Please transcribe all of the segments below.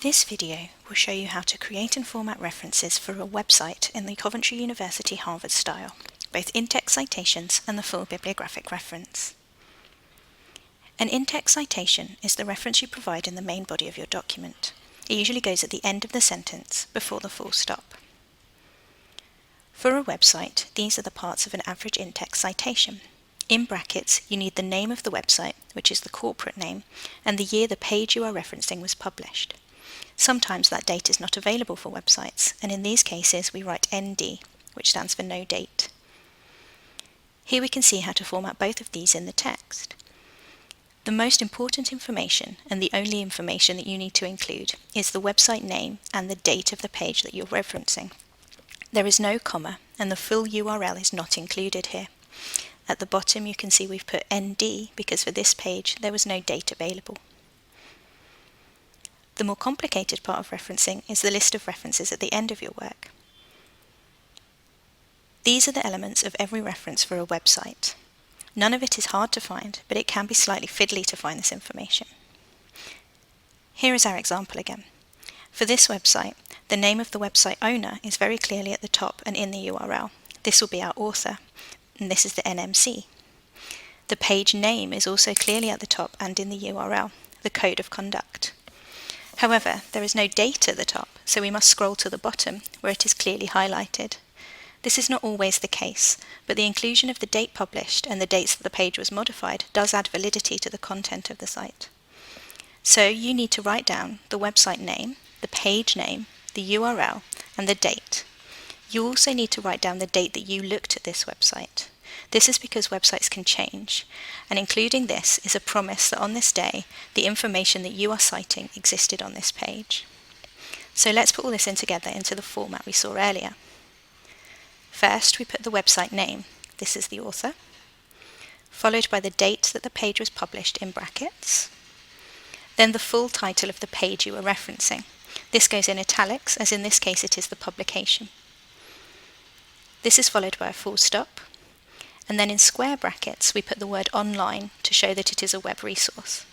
This video will show you how to create and format references for a website in the Coventry University Harvard style, both in-text citations and the full bibliographic reference. An in-text citation is the reference you provide in the main body of your document. It usually goes at the end of the sentence before the full stop. For a website, these are the parts of an average in-text citation. In brackets, you need the name of the website, which is the corporate name, and the year the page you are referencing was published. Sometimes that date is not available for websites, and in these cases we write ND, which stands for no date. Here we can see how to format both of these in the text. The most important information, and the only information that you need to include, is the website name and the date of the page that you're referencing. There is no comma, and the full URL is not included here. At the bottom you can see we've put ND because for this page there was no date available. The more complicated part of referencing is the list of references at the end of your work. These are the elements of every reference for a website. None of it is hard to find, but it can be slightly fiddly to find this information. Here is our example again. For this website, the name of the website owner is very clearly at the top and in the URL. This will be our author, and this is the NMC. The page name is also clearly at the top and in the URL, the code of conduct. However, there is no date at the top, so we must scroll to the bottom where it is clearly highlighted. This is not always the case, but the inclusion of the date published and the dates that the page was modified does add validity to the content of the site. So you need to write down the website name, the page name, the URL, and the date. You also need to write down the date that you looked at this website. This is because websites can change, and including this is a promise that on this day, the information that you are citing existed on this page. So let's put all this in together into the format we saw earlier. First, we put the website name. This is the author, followed by the date that the page was published in brackets, then the full title of the page you are referencing. This goes in italics, as in this case it is the publication. This is followed by a full stop, and then in square brackets we put the word online to show that it is a web resource.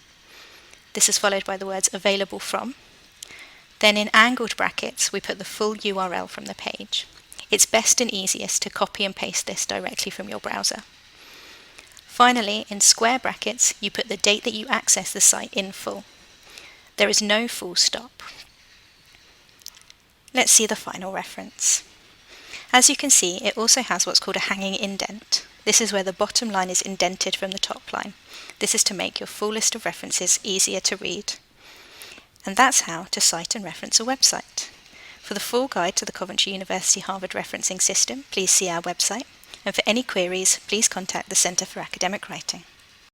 This is followed by the words available from. Then in angled brackets we put the full URL from the page. It's best and easiest to copy and paste this directly from your browser. Finally, in square brackets you put the date that you access the site in full. There is no full stop. Let's see the final reference. As you can see, it also has what's called a hanging indent. This is where the bottom line is indented from the top line. This is to make your full list of references easier to read. And that's how to cite and reference a website. For the full guide to the Coventry University Harvard referencing system, please see our website. And for any queries, please contact the Centre for Academic Writing.